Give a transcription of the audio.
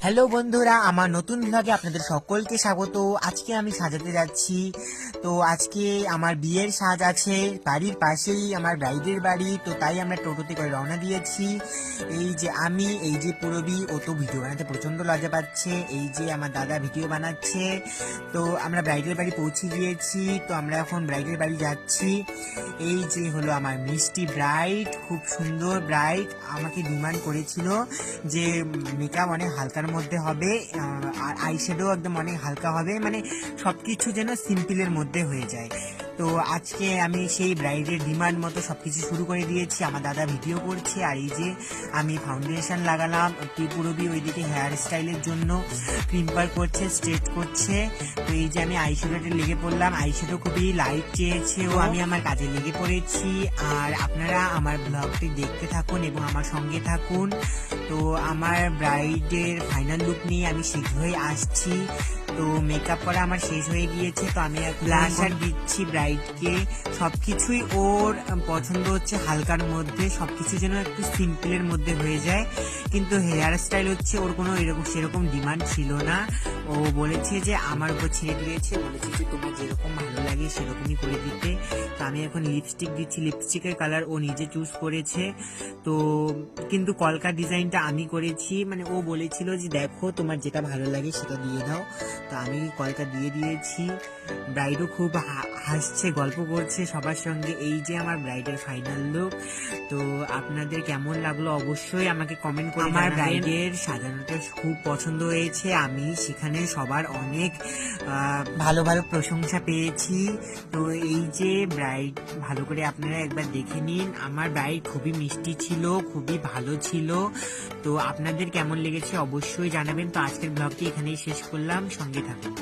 Hello বন্ধুরা, আমার নতুন ব্লগে আপনাদের সকলকে স্বাগত। আজকে আমি সাজাতে যাচ্ছি। তো আজকে আমার বিয়ের সাজ আছে, বাড়ির পাশেই আমার ব্রাইডের বাড়ি। তো তাই আমরা টোটোতে করে রওনা দিয়েছি। এই যে পুরবী, ও তো ভিডিও বানাতে প্রচন্ড লজ্জা পাচ্ছে। এই যে আমার দাদা ভিডিও বানাচ্ছে। তো আমরা ব্রাইডের বাড়ি পৌঁছে গিয়েছি। তো আমরা এখন ব্রাইডের বাড়ি যাচ্ছি। এই যে হলো আমার মিষ্টি ব্রাইড, খুব সুন্দর ব্রাইড। আমাকে ডিমান্ড করেছিল যে মেকআপ অনেক হালকার মধ্যে হবে, আর আইশ্যাডো একদম অনেক হালকা হবে, মানে সবকিছু যেন সিম্পলের মধ্যে হয়ে যায়। তো আজকে আমি সেই ব্রাইডের ডিমান্ড মতো সবকিছু শুরু করে দিয়েছি। আমার দাদা ভিডিও করছে, আর এই যে আমি ফাউন্ডেশন লাগালাম। পুরবী ওইদিকে হেয়ার স্টাইলের জন্য ক্রিম্পার করছে, স্ট্রেট করছে। তো এই যে আমি আইশ্যাডোতে লেগে পড়লাম। আইশ্যাডো খুবই লাইট চেয়েছে, ও আমি আমার কাজে লেগে পড়েছি। আর আপনারা আমার ব্লগটি দেখতে থাকুন এবং আমার সঙ্গে থাকুন। তো আমার ব্রাইডের ফাইনাল লুক নিয়ে আমি শীঘ্রই আসছি। তো মেকআপ করা আমার শেষ হয়ে গিয়েছে। তো আমি ব্লাশার দিচ্ছি ব্রাইডকে। সবকিছুই ওর পছন্দ হচ্ছে হালকার মধ্যে, সবকিছু যেন একটু সিম্পলের মধ্যে হয়ে যায়। কিন্তু হেয়ার স্টাইল হচ্ছে ওর কোনো সেরকম ডিমান্ড ছিল না। ও বলেছে যে আমার উপর ছেড়ে দিয়েছে, বলেছে যে তোমার যেরকম ভালো লাগে সেরকমই করে দিতে। তো আমি এখন লিপস্টিক দিচ্ছি, লিপস্টিকের কালার ও নিজে চুজ করেছে। তো কিন্তু কলকা ডিজাইনটা আমি করেছি, মানে ও বলেছিল যে দেখো তোমার যেটা ভালো লাগে সেটা দিয়ে দাও। তো আমি কলকা দিয়ে দিয়েছি। ব্রাইডও খুব হাসছে, গল্প করছে সবার সঙ্গে। এই যে আমার ব্রাইডের ফাইনাল লুক। তো আপনাদের কেমন লাগলো অবশ্যই আমাকে কমেন্ট করে। আমার ব্রাইডের সাজানোটা খুব পছন্দ হয়েছে, আমি সেখানে সবার অনেক ভালো ভালো প্রশংসা পেয়েছি। তো এই যে ব্রাইড, ভালো করে আপনারা একবার দেখে নিন। আমার ব্রাইড খুবই মিষ্টি ছিল, খুবই ভালো ছিল। তো আপনাদের কেমন লেগেছে অবশ্যই জানাবেন। তো আজকের ব্লগটি এখানেই শেষ করলাম, সঙ্গে থাকুন।